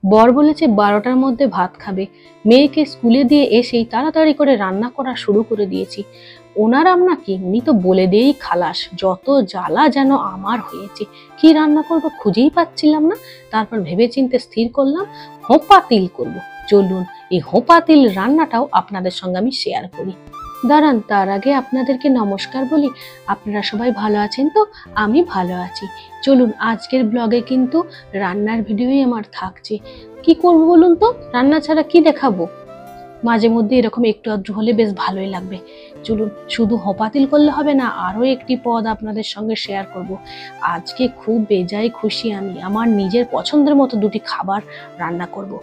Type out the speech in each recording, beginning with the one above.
বর বলেছে 12টার মধ্যে ভাত খাবে। মেয়েকে স্কুলে দিয়ে এসেই তাড়াতাড়ি করে রান্না করা শুরু করে দিয়েছি। ওনার রান্না কি, উনি তো বলে দিয়েই খালাস। যত জ্বালা যেন আমার হয়েছে, কি রান্না করব খুঁজেই পাচ্ছিলাম না। তারপর ভেবেচিন্তে স্থির করলাম হোপা তিল করব। চলুন এই হোপা তিল রান্নাটাও আপনাদের সঙ্গে আমি শেয়ার করি। দাঁড়ান, তার আগে আপনাদেরকে নমস্কার বলি। আপনারা সবাই ভালো আছেন তো? আমি ভালো আছি। চলুন আজকের ব্লগে কিন্তু রান্নার ভিডিওই আমার থাকছে। কি করবো বলুন তো, রান্না ছাড়া কি দেখাবো? মাঝে মধ্যে এরকম একটু আধটু হলে বেশ ভালোই লাগবে। চলুন, শুধু হোপাতিল করলে হবে না, আরো একটি পদ আপনাদের সঙ্গে শেয়ার করব। আজকে খুব বেজায় খুশি আমি, আমার নিজের পছন্দের মতো দুটি খাবার রান্না করব।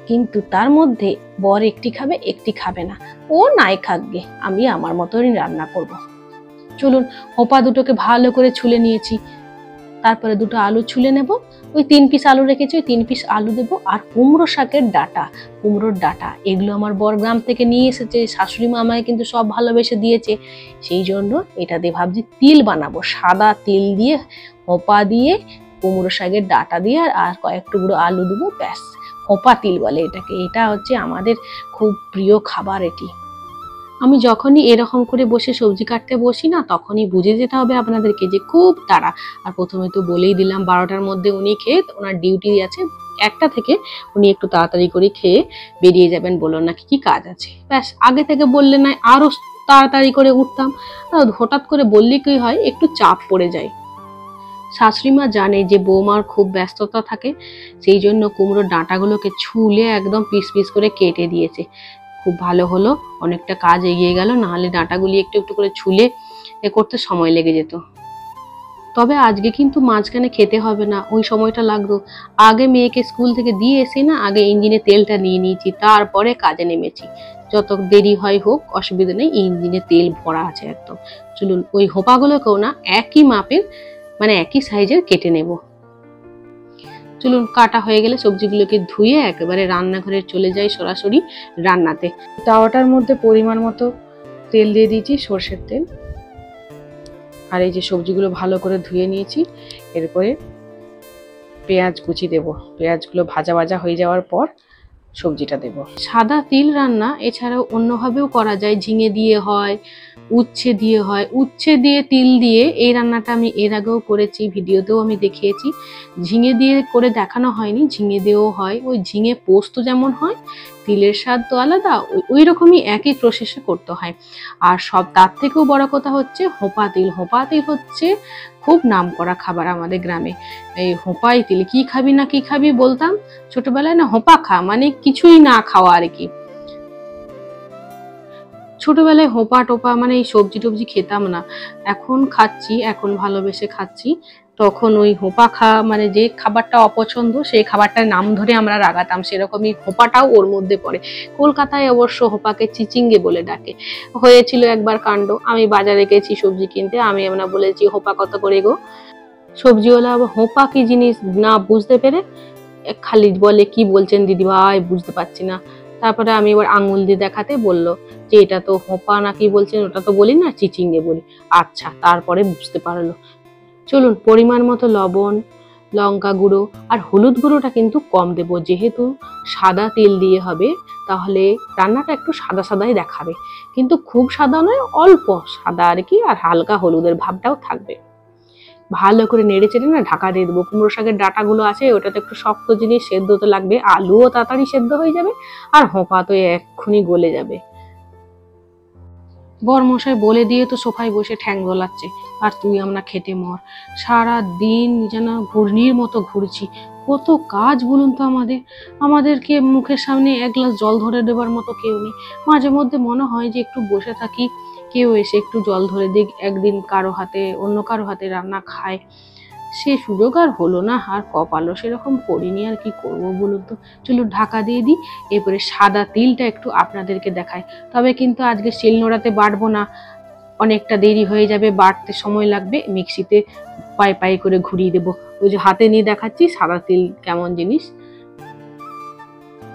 কিন্তু তার মধ্যে বর একটি খাবে, একটি খাবে না। ও নাই খাকগে, আমি আমার মতনই রান্না করব। চলুন, হোপা দুটোকে ভালো করে ছুলে নিয়েছি। তারপরে দুটো আলু ছুলে নেব। ওই 3 পিস আলু রেখেছি, ওই 3 পিস আলু দেবো। আর কুমড়ো শাকের ডাঁটা, কুমড়োর ডাঁটা, এগুলো আমার বর গ্রাম থেকে নিয়ে এসেছে। শাশুড়ি মা আমায় কিন্তু সব ভালোবেসে দিয়েছে। সেই জন্য এটা দিয়ে ভাবছি তিল বানাবো। সাদা তিল দিয়ে, হোপা দিয়ে, কুমড়ো শাকের ডাঁটা দিয়ে আর কয়েক টুকরো আলু দেবো, ব্যাস। হোপা তিল বলে এটাকে। এটা হচ্ছে আমাদের খুব প্রিয় খাবার এটি। আমি যখনই এরকম করে বসে সবজি কাটতে বসি না, তখনই বুঝে যেতে হবে আপনাদেরকে যে খুব তাড়া। আর প্রথমে তো বলেই দিলাম 12টার মধ্যে উনি খেয়ে, ওনার ডিউটি আছে 1টা থেকে, উনি একটু তাড়াতাড়ি করে খেয়ে বেরিয়ে যাবেন, বলুন নাকি কি কাজ আছে। ব্যাস, আগে থেকে বললে না আরো তাড়াতাড়ি করে উঠতাম। হঠাৎ করে বললে কি হয়, একটু চাপ পড়ে যায়। শাশুড়ি মা জানে যে বৌমার খুব ব্যস্ততা থাকে, সেই জন্য কুমড়োর ডাঁটাগুলোকে ছুলে একদম পিস পিস করে কেটে দিয়েছে। খুব ভালো হলো, অনেকটা কাজ এগিয়ে গেল। নাহলে ডাঁটাগুলি একটু একটু করে ছুলে করতে সময় লেগে যেত। তবে আজকে কিন্তু মাঝখানে খেতে হবে না, ওই সময়টা লাগতো। আগে মেয়েকে স্কুল থেকে দিয়ে এসে না, আগে ইঞ্জিনে তেলটা নিয়ে নিয়েছি, তারপরে কাজে নেমেছি। যত দেরি হয় হোক, অসুবিধা নেই, ইঞ্জিনে তেল ভরা আছে একদম। চলুন ওই হোপাগুলোকেও না একই মাপের, মানে একই সাইজের কেটে নেব। চলুন, কাটা হয়ে গেলে সবজিগুলোকে ধুয়ে একেবারে রান্নাঘরে চলে যাই সরাসরি রান্নাতে। তাওয়াটার মধ্যে পরিমাণ মতো তেল দিয়ে দিয়েছি, সর্ষের তেল। আর এই যে সবজিগুলো ভালো করে ধুয়ে নিয়েছি। এরপরে পেঁয়াজ কুচি দেব। পেঁয়াজগুলো ভাজা ভাজা হয়ে যাওয়ার পর সবজিটা দেব। সাদা তিল রান্না এছাড়াও অন্যভাবেও করা যায়, ঝিঙে দিয়ে হয়, উচ্ছে দিয়ে হয়। উচ্ছে দিয়ে তিল দিয়ে এই রান্নাটা আমি এর আগেও করেছি, ভিডিওতেও আমি দেখিয়েছি। ঝিঙে দিয়ে করে দেখানো হয়নি, ঝিঙে দিয়েও হয়। ওই ঝিঙে পোস্ত যেমন হয়, তিলের স্বাদ তো আলাদা, ওই রকমই একই প্রসেসে করতে হয়। আর সব তার থেকেও বড় কথা হচ্ছে হোপা তিল। হোপা তিল হচ্ছে খুব নামকরা খাবার আমাদের গ্রামে। এই হোপাই তিল, কি খাবি না কি খাবি বলতাম ছোটবেলায়, না হোপা খা মানে কিছুই না খাওয়া আর কি। ছোটবেলায় হোপা টোপা মানে এই সবজি টবজি খেতাম না, এখন খাচ্ছি, এখন ভালোবেসে খাচ্ছি। তখন ওই হোপা খাওয়া মানে যে খাবারটা অপছন্দ, সেই খাবারটার নাম ধরে আমরা রাগাতাম, সেরকমই হোপাটাও ওর মধ্যে পড়ে। কলকাতায় অবশ্য হোপাকে চিচিঙ্গে বলে ডাকে। হয়েছিল একবার কাণ্ড, আমি বাজারে গেছি সবজি কিনতে, আমি আমরা বলেছি হোপা কত করে গো। সবজিওয়ালা আবার হোপা কি জিনিস না বুঝতে পেরে খালি বলে কি বলছেন দিদি ভাই, বুঝতে পারছি না। তারপরে আমি এবার আঙুল দিয়ে দেখাতে বললো যে এটা তো হোপা নাকি বলছেন, ওটা তো বলি না, চিচিঙ্গে বলি। আচ্ছা, তারপরে বুঝতে পারলো। চলুন, পরিমাণ মতো লবণ, লঙ্কা গুঁড়ো আর হলুদ গুঁড়োটা কিন্তু কম দেবো, যেহেতু সাদা তেল দিয়ে হবে, তাহলে রান্নাটা একটু সাদা সাদাই দেখাবে। কিন্তু খুব সাদা নয়, অল্প সাদা আর কি, আর হালকা হলুদের ভাবটাও থাকবে। ভালো করে নেড়ে চেড়ে না ঢাকা দিয়ে দেবো। কুমড়ো শাকের ডাঁটাগুলো আছে, ওটা তো একটু শক্ত জিনিস, সেদ্ধ তো লাগবে, আলুও তাড়াতাড়ি সেদ্ধ হয়ে যাবে, আর হোপা তো এক্ষুনি গলে যাবে। বরমশাই বলে দিয়ে তো সোফায় বসে ঠ্যাং গলাচ্ছে, আর তুই আমরা খেতে মর। সারা দিন যেন ঘূর্ণির মতো ঘুরছি। কত কাজ বলুন তো আমাদের, আমাদেরকে মুখের সামনে এক গ্লাস জল ধরে দেবার মতো কেউ নেই। মাঝে মধ্যে মনে হয় যে একটু বসে থাকি, কেউ এসে একটু জল ধরে দিক, একদিন কারো হাতে, অন্য কারো হাতে রান্না খায়। সে সুযোগ আর হলো না, আর কপালও সেরকম করিনি, আর কি করব বলুন তো। চলো ঢাকা দিয়ে দিই। এরপরে সাদা তিলটা একটু আপনাদেরকে দেখাই। তবে কিন্তু আজকে শিলনোড়াতে বাটবো না, অনেকটা দেরি হয়ে যাবে, বাটতে সময় লাগবে। মিক্সিতে পায়ে পায়ে করে ঘুরিয়ে দেবো। ওই যে হাতে নিয়ে দেখাচ্ছি সাদা তিল কেমন জিনিস।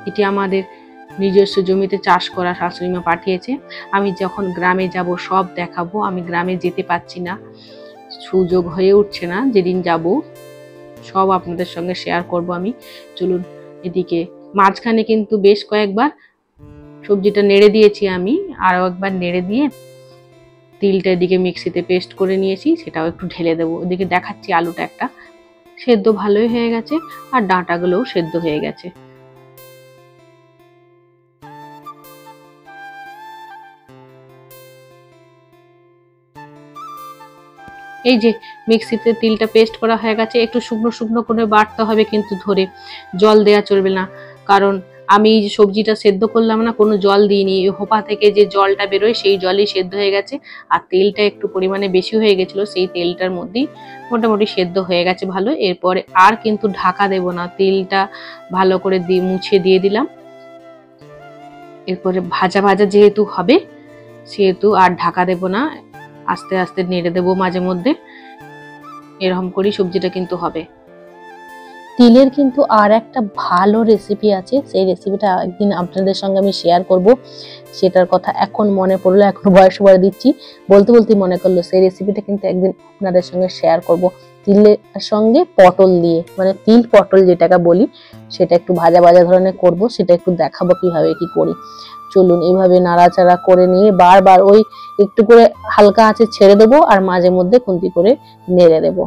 এটি আমাদের নিজস্ব জমিতে চাষ করা, শাশুড়ি মা পাঠিয়েছে। আমি যখন গ্রামে যাব সব দেখাবো। আমি গ্রামে যেতে পারছি না, সুযোগ হয়ে উঠছে না, যেদিন যাব সব আপনাদের সঙ্গে শেয়ার করব আমি। চলুন এদিকে মাঝখানে কিন্তু বেশ কয়েকবার সবজিটা নেড়ে দিয়েছি আমি, আরও একবার নেড়ে দিয়ে তিলটা এদিকে মিক্সিতে পেস্ট করে নিয়েছি, সেটাও একটু ঢেলে দেবো। ওদিকে দেখাচ্ছি আলুটা একটা সেদ্ধ ভালোই হয়ে গেছে, আর ডাঁটাগুলোও সেদ্ধ হয়ে গেছে। এই যে মিক্সিতে তিলটা পেস্ট করা হয়ে গেছে, একটু শুকনো শুকনো করে বাটতে হবে কিন্তু ধরে, জল দেওয়া চলবে না, কারণ আমি যে সবজিটা সেদ্ধ করলাম না, কোনো জল দিইনি, হোপা থেকে যে জলটা বেরোয় সেই জলই সেদ্ধ হয়ে গেছে। আর তেলটা একটু পরিমাণে বেশি হয়ে গেছিলো, সেই তেলটার মধ্যেই মোটামুটি সেদ্ধ হয়ে গেছে ভালো। এরপরে আর কিন্তু ঢাকা দেব না, তেলটা ভালো করে মুছে দিয়ে দিলাম। এরপরে ভাজা ভাজা যেহেতু হবে সেহেতু আর ঢাকা দেব না, আস্তে আস্তে নেড়ে দেবো মাঝে মধ্যে, এরকম করেই সবজিটা কিন্তু হবে। তিলের কিন্তু আর একটা ভালো রেসিপি আছে, সেই রেসিপিটা একদিন আপনাদের সঙ্গে আমি শেয়ার করব। সেটার কথা এখন মনে পড়লো, এখন বয়স বাড়ে দিচ্ছি, বলতে বলতে মনে করলো। সেই রেসিপিটা কিন্তু একদিন আপনাদের সঙ্গে শেয়ার করব। তিলের সঙ্গে পটল দিয়ে, মানে তিল পটল যেটাকে বলি, সেটা একটু ভাজা ভাজা ধরনের করব, সেটা একটু দেখাবো কিভাবে কি করি। চলুন এইভাবে নাড়াচাড়া করে নিয়ে বারবার ওই একটু করে হালকা আঁচে ছেড়ে দেবো, আর মাঝে মধ্যে খুন্তি করে নেড়ে দেবো।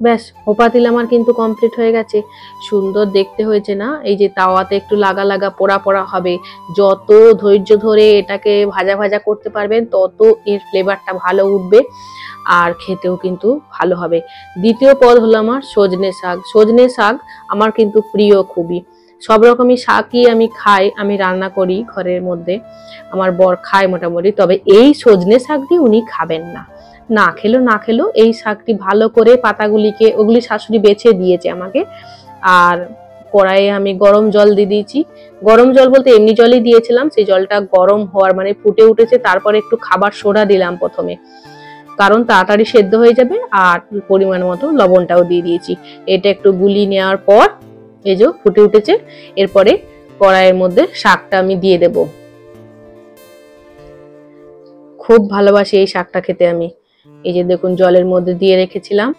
ব্যাস, হোপা তিল আমার কিন্তু কমপ্লিট হয়ে গেছে। সুন্দর দেখতে হয়েছে না? এই যে তাওয়াতে একটু লাগা লাগা পোড়া পোড়া হবে, যত ধৈর্য ধরে এটাকে ভাজা ভাজা করতে পারবেন তত এর ফ্লেভারটা ভালো উঠবে, আর খেতেও কিন্তু ভালো হবে। দ্বিতীয় পদ হলো আমার সজনে শাক। সজনে শাক আমার কিন্তু প্রিয় খুবই, সব রকমই শাকই আমি খাই, আমি রান্না করি ঘরের মধ্যে, আমার বর খায় মোটামুটি, তবে এই সজনে শাকটি উনি খাবেন না। না খেলো এই শাকটি ভালো করে পাতাগুলিকে, ওগুলি শাশুড়ি বেছে দিয়েছে আমাকে। আর কড়াইয়ে আমি গরম জল দিয়ে দিয়েছি, গরম জল বলতে এমনি জলই দিয়েছিলাম, সেই জলটা গরম হওয়ার মানে ফুটে উঠেছে, তারপরে একটু খাবার সোডা দিলাম প্রথমে, কারণ তাড়াতাড়ি সেদ্ধ হয়ে যাবে, আর পরিমাণ মতো লবণটাও দিয়ে দিয়েছি। এটা একটু গুলিয়ে নেওয়ার পর এই যে ফুটে উঠেছে, এরপরে কড়াইয়ের মধ্যে শাকটা আমি দিয়ে দেব। খুব ভালোবাসি এই শাকটা খেতে আমি। এই যে দেখুন জলের মধ্যে দিয়ে রেখেছিলাম,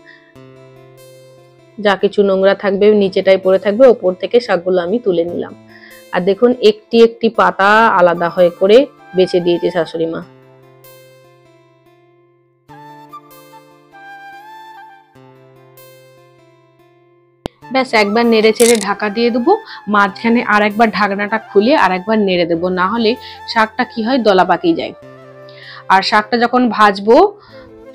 যা কিছু নোংরা থাকবে নিচেটাই পড়ে থাকবে, ওপর থেকে শাকগুলো আমি তুলে নিলাম। আর দেখুন একটি একটি পাতা আলাদা হয়ে করে বেছে দিয়েছে শাশুড়ি মা। ব্যাস, একবার নেড়ে চেড়ে ঢাকা দিয়ে দেবো, মাঝখানে আর একবার ঢাকনাটা খুলে আর একবার নেড়ে দেবো, না হলে শাকটা কি হয়, দলা পাকিয়ে যায়। আর শাকটা যখন ভাজবো,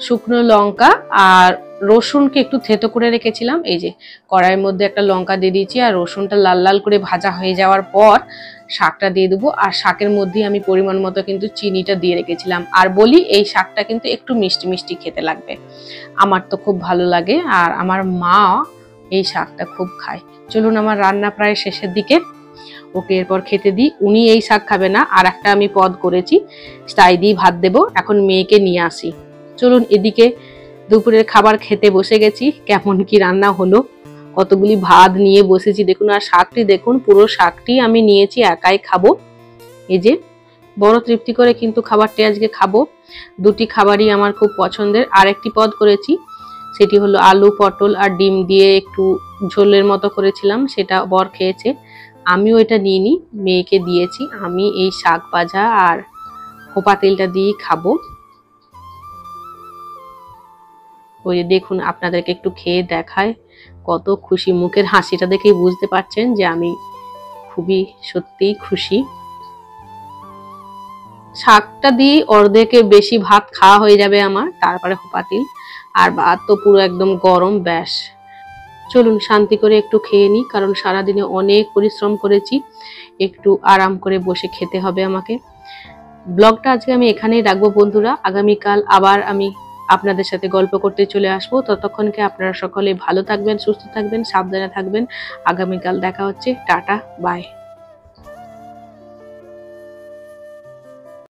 শুকনো লঙ্কা আর রসুনকে একটু থেতো করে রেখেছিলাম, এই যে কড়াইয়ের মধ্যে একটা লঙ্কা দিয়ে দিয়েছি, আর রসুনটা লাল লাল করে ভাজা হয়ে যাওয়ার পর শাকটা দিয়ে দেবো। আর শাকের মধ্যে আমি পরিমাণ মতো কিন্তু চিনিটা দিয়ে রেখেছিলাম। আর বলি, এই শাকটা কিন্তু একটু মিষ্টি মিষ্টি খেতে লাগবে, আমার তো খুব ভালো লাগে, আর আমার মা এই শাকটা খুব খায়। চলুন, আমার রান্না প্রায় শেষের দিকে, ওকে এরপর খেতে দিই। উনি এই শাক খাবে না, আর একটা আমি পদ করেছি, তাই দিয়ে ভাত দেবো। এখন মেয়েকে নিয়ে আসি। চলুন, এদিকে দুপুরের খাবার খেতে বসে গেছি। কেমন কি রান্না হলো, কতগুলি ভাত নিয়ে বসেছি দেখুন, আর শাকটি দেখুন, পুরো শাকটি আমি নিয়েছি, একাই খাবো। এই যে বড় তৃপ্তি করে কিন্তু খাবারটি আজকে খাবো। দুটি খাবারই আমার খুব পছন্দের। আর একটি পদ করেছি, সেটি হলো আলু পটল আর ডিম দিয়ে একটু ঝোলের মতো করেছিলাম, সেটা বর খেয়েছে, আমিও এটা নিয়ে নিই, মেয়েকে দিয়েছি। আমি এই শাক ভাজা আর খোপা তেলটা দিয়ে খাবো। ওই যে দেখুন, আপনাদেরকে একটু খেয়ে দেখায়, কত খুশি, মুখের হাসিটা দেখেই বুঝতে পারছেন যে আমি খুবই সত্যিই খুশি। শাকটা দিয়ে অর্ধেকের বেশি ভাত খাওয়া হয়ে যাবে আমার, তারপরে খোপা তেল, আর ভাত তো পুরো একদম গরম। ব্যাস, চলুন শান্তি করে একটু খেয়ে নিই, কারণ সারাদিনে অনেক পরিশ্রম করেছি, একটু আরাম করে বসে খেতে হবে আমাকে। ব্লগটা আজকে আমি এখানেই রাখবো বন্ধুরা, আগামীকাল আবার আমি আপনাদের সাথে গল্প করতে চলে আসবো। ততক্ষণকে আপনারা সকলে ভালো থাকবেন, সুস্থ থাকবেন, সাবধানে থাকবেন। আগামীকাল দেখা হচ্ছে, টাটা বাই।